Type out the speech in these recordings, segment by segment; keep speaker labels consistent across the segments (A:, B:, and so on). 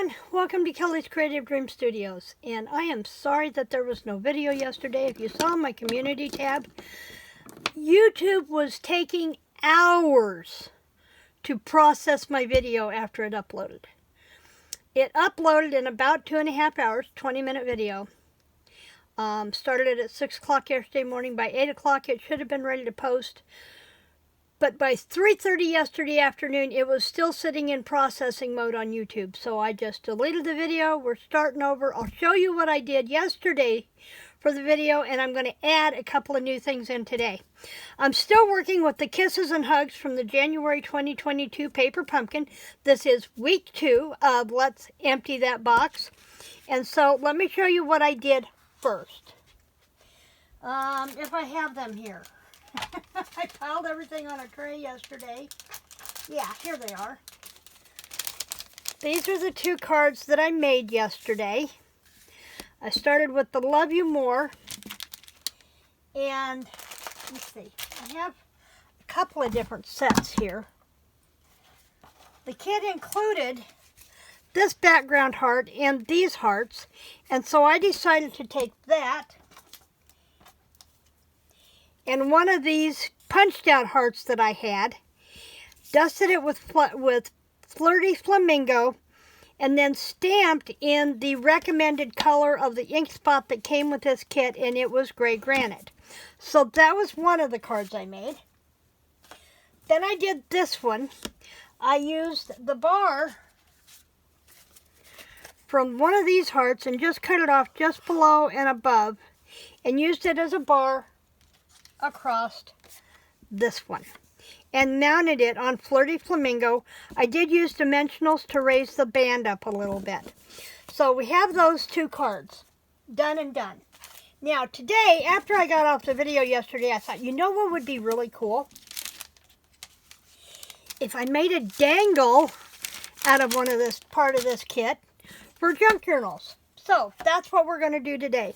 A: everyone, welcome to Kelly's Creative Dream Studios, and I am sorry that there was no video yesterday. If you saw my community tab, YouTube was taking hours to process my video after it uploaded. It uploaded in about 2.5 hours, 20-minute video. Started it at 6 o'clock yesterday morning. By 8 o'clock it should have been ready to post. But by 3:30 yesterday afternoon, it was still sitting in processing mode on YouTube. So I just deleted the video. We're starting over. I'll show you what I did yesterday for the video, and I'm going to add a couple of new things in today. I'm still working with the Kisses and Hugs from the January 2022 Paper Pumpkin. This is week 2 of Let's Empty That Box. And so let me show you what I did first. If I have them here. I piled everything on a tray yesterday. Yeah, here they are. These are the 2 cards that I made yesterday. I started with the Love You More. And, let's see, I have a couple of different sets here. The kit included this background heart and these hearts. And so I decided to take that and one of these punched out hearts that I had, dusted it with Flirty Flamingo, and then stamped in the recommended color of the ink spot that came with this kit, and it was Gray Granite. So that was one of the cards I made. Then I did this one. I used the bar from one of these hearts and just cut it off just below and above, and used it as a bar across this one and mounted it on Flirty Flamingo. I did use dimensionals to raise the band up a little bit. So we have those 2 cards done and done. Now today, after I got off the video yesterday, I thought, you know what would be really cool? If I made a dangle out of one of this part of this kit for junk journals. So that's what we're going to do today.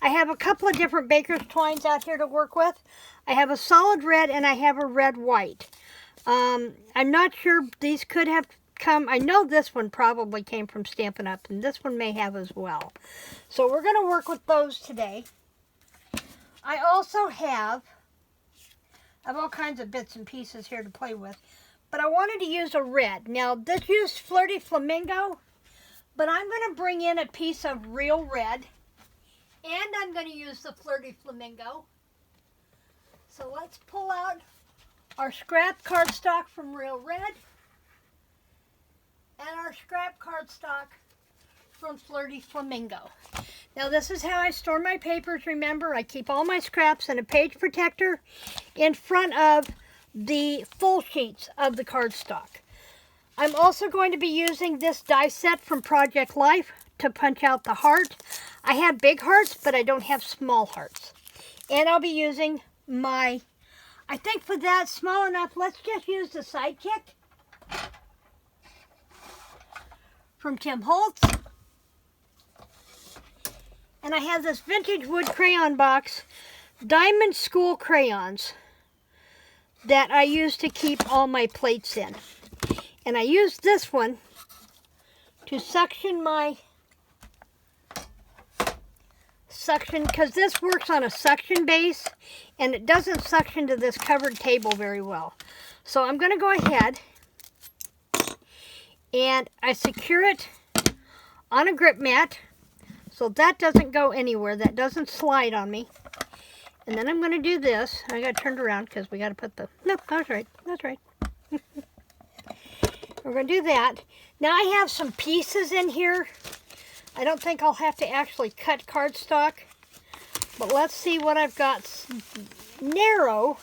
A: I have a couple of different baker's twines out here to work with. I have a solid red and I have a red white. I'm not sure, these could have come, I know this one probably came from Stampin' Up! And this one may have as well. So we're going to work with those today. I also have all kinds of bits and pieces here to play with. But I wanted to use a red. Now this used Flirty Flamingo. But I'm going to bring in a piece of real red, and I'm going to use the Flirty Flamingo. So let's pull out our scrap cardstock from Real Red, and our scrap cardstock from Flirty Flamingo. Now this is how I store my papers, remember. I keep all my scraps in a page protector in front of the full sheets of the cardstock. I'm also going to be using this die set from Project Life to punch out the heart. I have big hearts, but I don't have small hearts. And I'll be using my, I think for that small enough, let's just use the Sidekick from Tim Holtz. And I have this vintage wood crayon box, Diamond School crayons, that I use to keep all my plates in. And I used this one to suction because this works on a suction base and it doesn't suction to this covered table very well. So I'm going to go ahead and I secure it on a grip mat so that doesn't go anywhere, that doesn't slide on me. And then I'm going to do this. I got turned around because we got to put the, no, that's right, that's right. We're going to do that. Now I have some pieces in here. I don't think I'll have to actually cut cardstock. But let's see what I've got narrow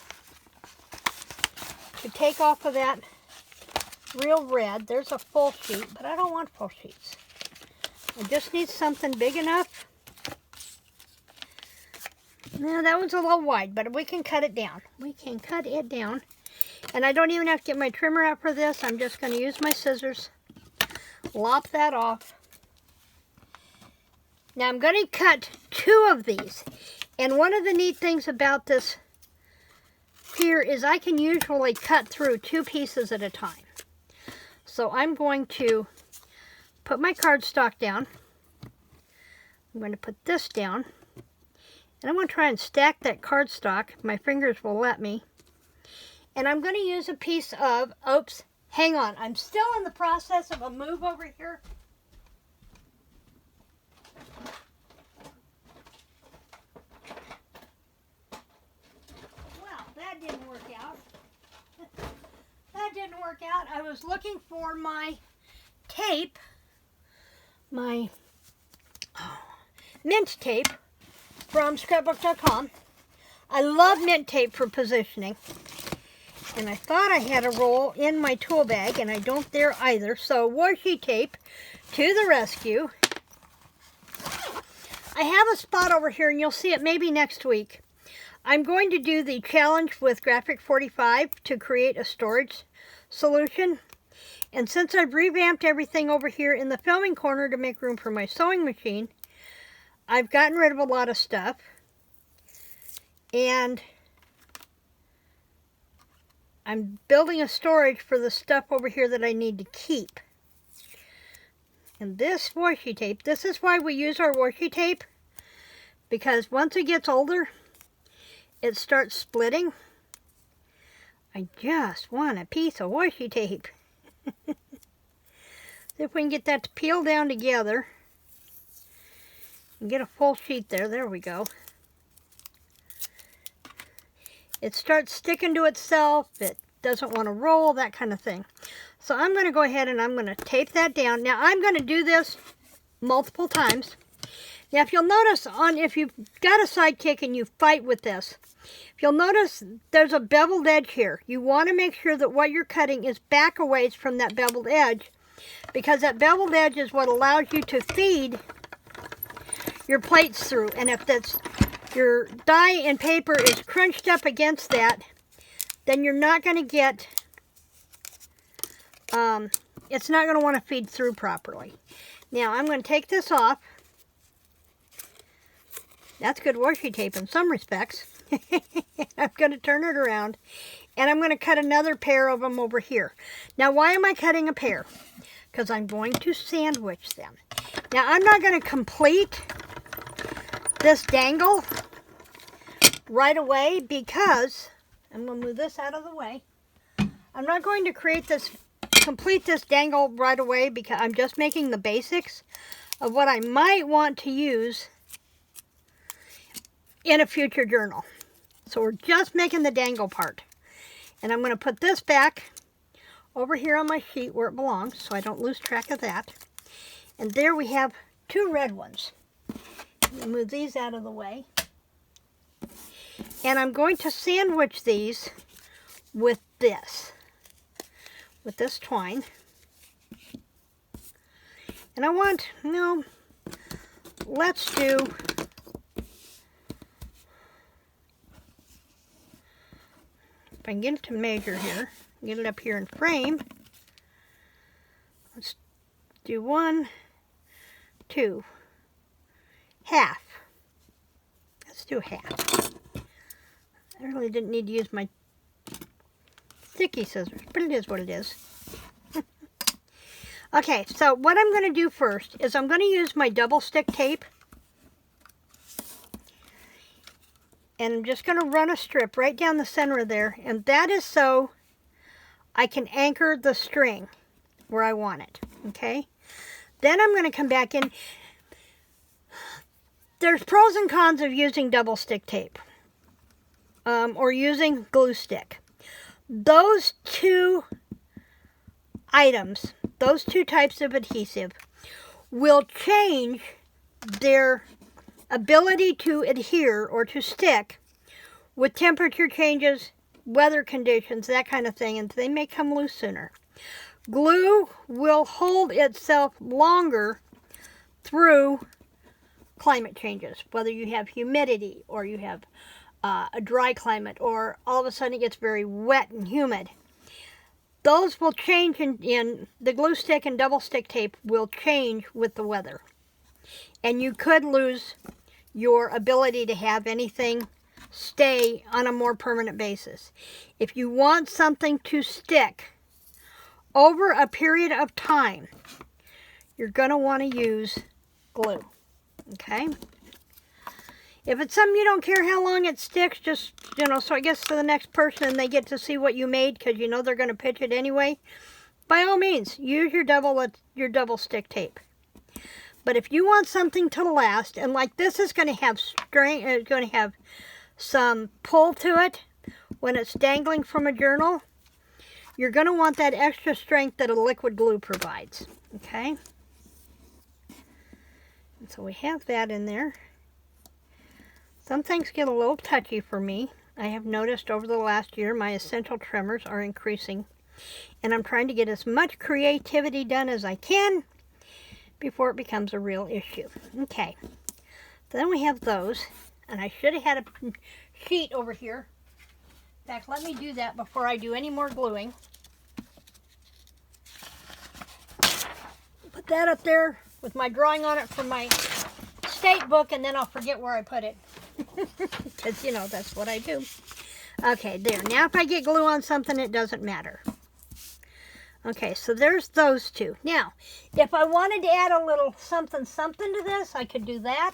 A: to take off of that Real Red. There's a full sheet, but I don't want full sheets. I just need something big enough. Now that one's a little wide, but we can cut it down. We can cut it down. And I don't even have to get my trimmer out for this. I'm just going to use my scissors. Lop that off. Now I'm going to cut 2 of these. And one of the neat things about this here is I can usually cut through 2 pieces at a time. So I'm going to put my cardstock down. I'm going to put this down. And I'm going to try and stack that cardstock. My fingers will let me. And I'm going to use a piece of, oops, hang on. I'm still in the process of a move over here. Well, that didn't work out. That didn't work out. I was looking for my tape, my mint tape from scrapbook.com. I love mint tape for positioning. And I thought I had a roll in my tool bag, and I don't there either. So washi tape to the rescue. I have a spot over here, and you'll see it maybe next week. I'm going to do the challenge with Graphic 45 to create a storage solution. And since I've revamped everything over here in the filming corner to make room for my sewing machine, I've gotten rid of a lot of stuff. And I'm building a storage for the stuff over here that I need to keep. And this washi tape, this is why we use our washi tape. Because once it gets older, it starts splitting. I just want a piece of washi tape. See if we can get that to peel down together. And get a full sheet there. There we go. It starts sticking to itself. It doesn't want to roll, that kind of thing. So I'm going to go ahead and I'm going to tape that down. Now I'm going to do this multiple times. Now if you'll notice, if you've got a sidekick and you fight with this, if you'll notice there's a beveled edge here. You want to make sure that what you're cutting is back a ways from that beveled edge, because that beveled edge is what allows you to feed your plates through. And if that's your die and paper is crunched up against that, then you're not going to get, it's not going to want to feed through properly. Now I'm going to take this off. That's good washi tape in some respects. I'm going to turn it around, and I'm going to cut another pair of them over here. Now why am I cutting a pair? Because I'm going to sandwich them. Now I'm not going to complete this dangle right away, because I'm going to move this out of the way. I'm not going to complete this dangle right away, because I'm just making the basics of what I might want to use in a future journal. So we're just making the dangle part. And I'm going to put this back over here on my sheet where it belongs, so I don't lose track of that. And there we have two red ones. Move these out of the way. And I'm going to sandwich these with this twine. And I want, let's do, if I can get it to measure here, get it up here in frame, let's do 1, 2, half. Let's do half. I really didn't need to use my sticky scissors, but it is what it is. Okay, so what I'm going to do first is I'm going to use my double stick tape. And I'm just going to run a strip right down the center of there. And that is so I can anchor the string where I want it. Okay? Then I'm going to come back in. There's pros and cons of using double stick tape. Or using glue stick. Those two items, those two types of adhesive, will change their ability to adhere or to stick with temperature changes, weather conditions, that kind of thing, and they may come loose sooner. Glue will hold itself longer through climate changes, whether you have humidity or you have a dry climate, or all of a sudden it gets very wet and humid. Those will change in the glue stick, and double stick tape will change with the weather. And you could lose your ability to have anything stay on a more permanent basis. If you want something to stick over a period of time, you're going to want to use glue. Okay? If it's something you don't care how long it sticks, just, you know, so I guess to the next person and they get to see what you made because you know they're going to pitch it anyway, by all means, use your double stick tape. But if you want something to last, and like this is going to have strength, it's going to have some pull to it when it's dangling from a journal, you're going to want that extra strength that a liquid glue provides. Okay? And so we have that in there. Some things get a little touchy for me. I have noticed over the last year my essential tremors are increasing. And I'm trying to get as much creativity done as I can before it becomes a real issue. Okay. Then we have those. And I should have had a sheet over here. In fact, let me do that before I do any more gluing. Put that up there with my drawing on it from my state book, and then I'll forget where I put it. Because, you know, that's what I do. Okay, there. Now if I get glue on something, it doesn't matter. Okay, so there's those two. Now, if I wanted to add a little something to this, I could do that.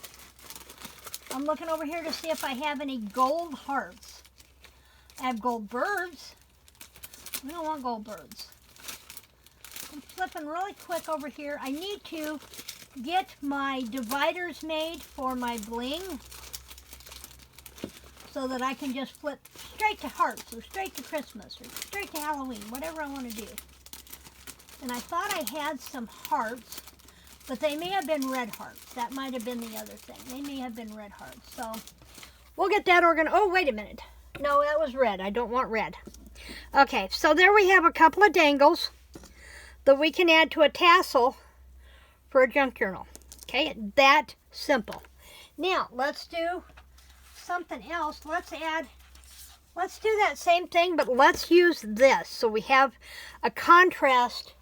A: I'm looking over here to see if I have any gold hearts. I have gold birds. We don't want gold birds. I'm flipping really quick over here. I need to get my dividers made for my bling so that I can just flip straight to hearts or straight to Christmas or straight to Halloween, whatever I want to do. And I thought I had some hearts, but they may have been red hearts. That might have been the other thing. They may have been red hearts. So we'll get that organized. Oh, wait a minute. No, that was red. I don't want red. Okay, so there we have a couple of dangles that we can add to a tassel for a junk journal. Okay, that simple. Now, let's do something else. Let's do that same thing, but let's use this. So we have a contrast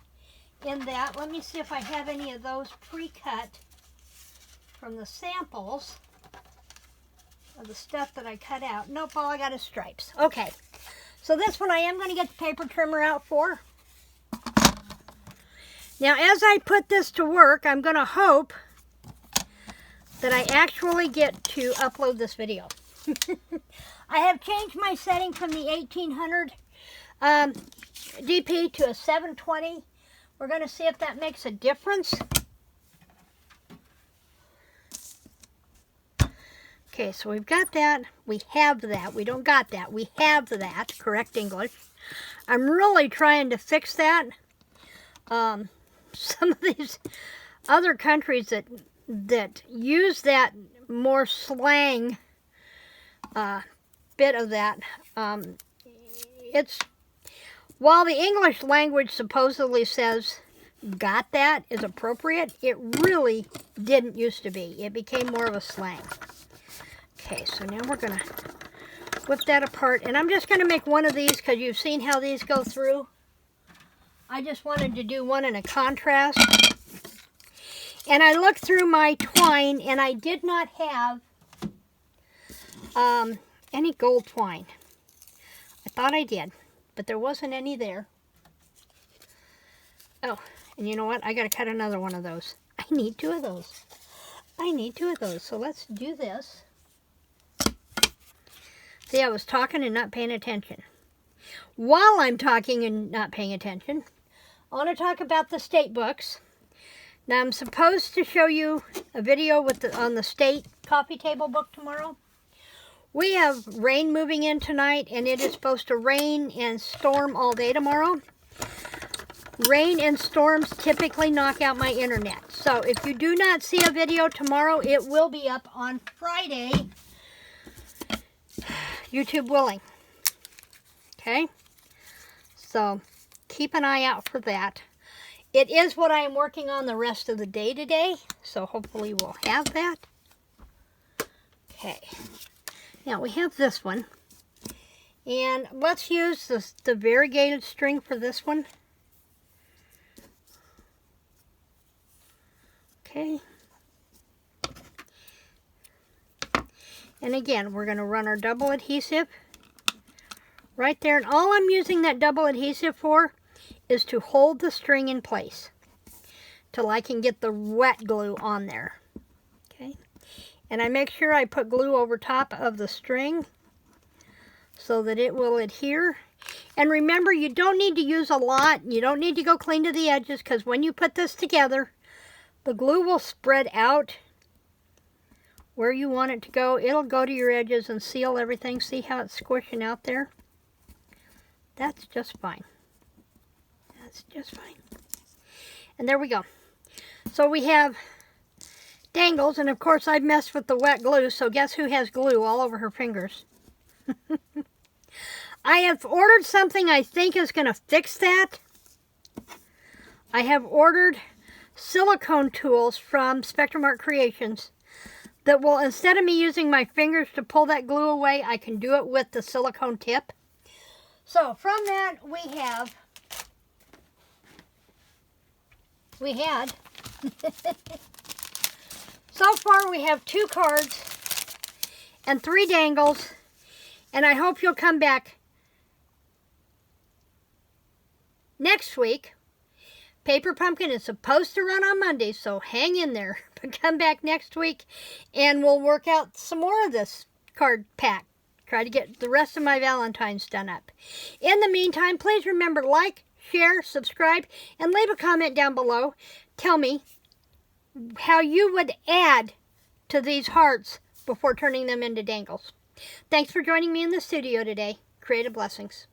A: in that. Let me see if I have any of those pre-cut from the samples of the stuff that I cut out. Nope, all I got is stripes. Okay, so this one I am going to get the paper trimmer out for. Now, as I put this to work, I'm going to hope that I actually get to upload this video. I have changed my setting from the 1800 DP to a 720. We're going to see if that makes a difference. Okay, so we've got that. We have that. We don't got that. We have that. Correct English. I'm really trying to fix that. Some of these other countries that use that more slang bit of that, it's, while the English language supposedly says got that is appropriate, it really didn't used to be. It became more of a slang. Okay, so now we're going to whip that apart, and I'm just going to make one of these because you've seen how these go through. I just wanted to do one in a contrast. And I looked through my twine, and I did not have any gold twine. I thought I did, but there wasn't any there. Oh, and you know what? I got to cut another one of those. I need two of those. I need two of those. So let's do this. See, I was talking and not paying attention. While I'm talking and not paying attention, I want to talk about the state books. Now, I'm supposed to show you a video on the state coffee table book tomorrow. We have rain moving in tonight, and it is supposed to rain and storm all day tomorrow. Rain and storms typically knock out my internet. So if you do not see a video tomorrow, it will be up on Friday, YouTube willing. Okay? So keep an eye out for that. It is what I am working on the rest of the day today, so hopefully we'll have that. Okay. Now we have this one. And let's use the variegated string for this one. Okay. And again, we're going to run our double adhesive right there. And all I'm using that double adhesive for is to hold the string in place. till I can get the wet glue on there. Okay, and I make sure I put glue over top of the string so that it will adhere. And remember, you don't need to use a lot. You don't need to go clean to the edges, because when you put this together, the glue will spread out where you want it to go. It'll go to your edges and seal everything. See how it's squishing out there? That's just fine. That's just fine. And there we go. So we have Dangles, and of course I've messed with the wet glue, so guess who has glue all over her fingers? I have ordered something I think is going to fix that. I have ordered silicone tools from Spectrum Art Creations that will, instead of me using my fingers to pull that glue away, I can do it with the silicone tip. So from that we had so far we have 2 cards and 3 dangles, and I hope you'll come back next week. Paper Pumpkin is supposed to run on Monday, so hang in there. But come back next week and we'll work out some more of this card pack. Try to get the rest of my Valentine's done up. In the meantime, please remember, like, share, subscribe, and leave a comment down below. Tell me how you would add to these hearts before turning them into dangles. Thanks for joining me in the studio today. Creative blessings.